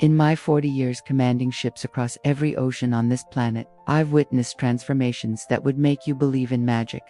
In my 40 years commanding ships across every ocean on this planet, I've witnessed transformations that would make you believe in magic.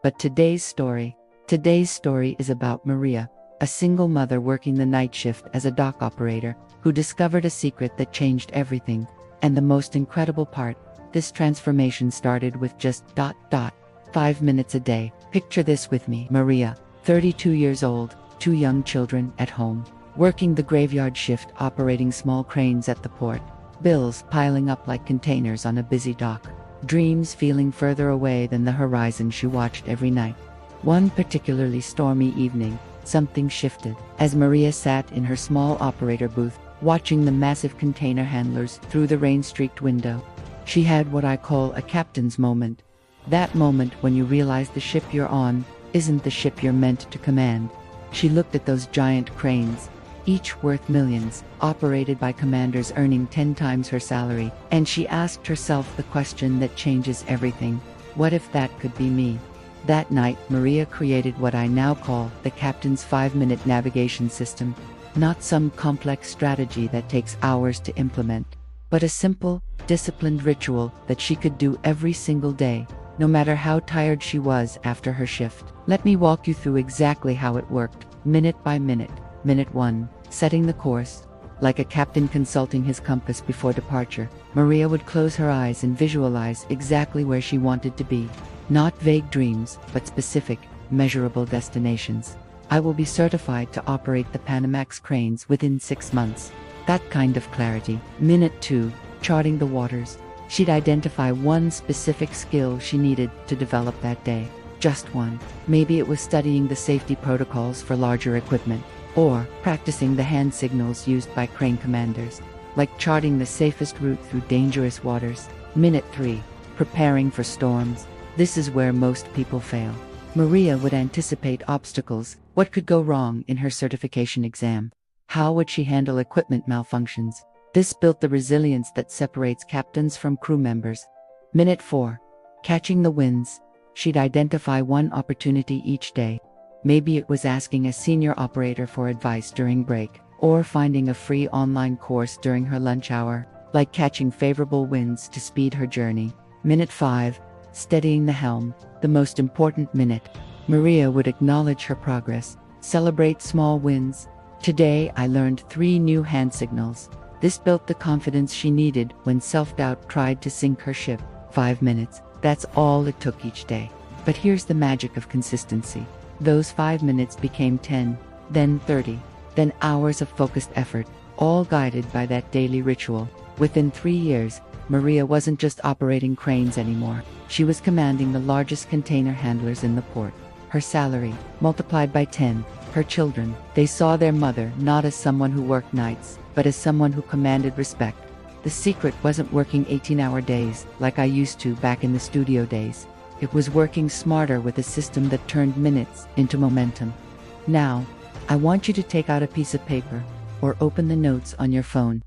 But today's story is about Maria, a single mother working the night shift as a dock operator, who discovered a secret that changed everything. And the most incredible part, this transformation started with just 5 minutes a day. Picture this with me. Maria, 32 years old, 2 young children at home, working the graveyard shift operating small cranes at the port, bills piling up like containers on a busy dock, dreams feeling further away than the horizon she watched every night. One particularly stormy evening, something shifted. As Maria sat in her small operator booth, watching the massive container handlers through the rain-streaked window, she had what I call a captain's moment. That moment when you realize the ship you're on isn't the ship you're meant to command. She looked at those giant cranes, each worth millions, operated by commanders earning 10 times her salary, and she asked herself the question that changes everything. What if that could be me? That night, Maria created what I now call the Captain's 5-minute navigation system. Not some complex strategy that takes hours to implement, but a simple, disciplined ritual that she could do every single day, no matter how tired she was after her shift. Let me walk you through exactly how it worked, minute by minute. Minute 1. Setting the course. Like a captain consulting his compass before departure, Maria would close her eyes and visualize exactly where she wanted to be. Not vague dreams, but specific, measurable destinations. I will be certified to operate the Panamax cranes within 6 months. That kind of clarity. Minute 2. Charting the waters. She'd identify one specific skill she needed to develop that day. Just one. Maybe it was studying the safety protocols for larger equipment, or practicing the hand signals used by crane commanders, like charting the safest route through dangerous waters. Minute 3. Preparing for storms. This is where most people fail. Maria would anticipate obstacles. What could go wrong in her certification exam? How would she handle equipment malfunctions? This built the resilience that separates captains from crew members. Minute 4. Catching the winds. She'd identify one opportunity each day. Maybe it was asking a senior operator for advice during break, or finding a free online course during her lunch hour, like catching favorable winds to speed her journey. Minute 5. Steadying the helm. The most important minute. Maria would acknowledge her progress, celebrate small wins. Today I learned 3 new hand signals. This built the confidence she needed when self-doubt tried to sink her ship. 5 minutes. That's all it took each day. But here's the magic of consistency. Those 5 minutes became 10, then 30, then hours of focused effort, all guided by that daily ritual. Within 3 years, Maria wasn't just operating cranes anymore. She was commanding the largest container handlers in the port. Her salary, multiplied by 10. Her children, they saw their mother not as someone who worked nights, but as someone who commanded respect. The secret wasn't working 18-hour days, like I used to back in the studio days. It was working smarter with a system that turned minutes into momentum. Now, I want you to take out a piece of paper, or open the notes on your phone.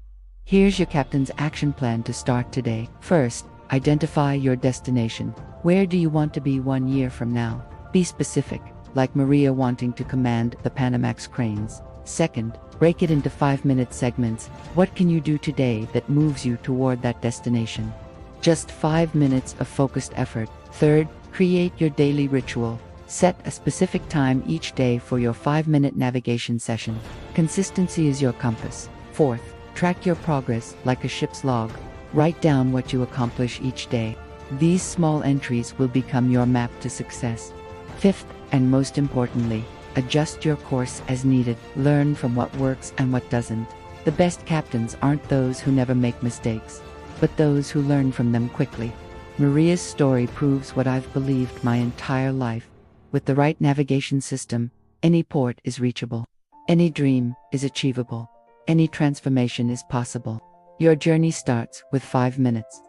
Here's your captain's action plan to start today. First, identify your destination. Where do you want to be 1 year from now? Be specific, like Maria wanting to command the Panamax cranes. Second, break it into 5-minute segments. What can you do today that moves you toward that destination? Just 5 minutes of focused effort. Third, create your daily ritual. Set a specific time each day for your 5-minute navigation session. Consistency is your compass. Fourth, track your progress like a ship's log. Write down what you accomplish each day. These small entries will become your map to success. Fifth, and most importantly, adjust your course as needed. Learn from what works and what doesn't. The best captains aren't those who never make mistakes, but those who learn from them quickly. Maria's story proves what I've believed my entire life. With the right navigation system, any port is reachable. Any dream is achievable. Any transformation is possible. Your journey starts with 5 minutes.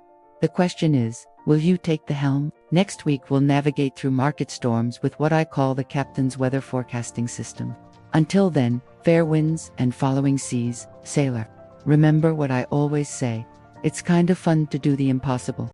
The question is, will you take the helm? Next week we'll navigate through market storms with what I call the captain's weather forecasting system. Until then, fair winds and following seas, sailor. Remember what I always say, it's kind of fun to do the impossible.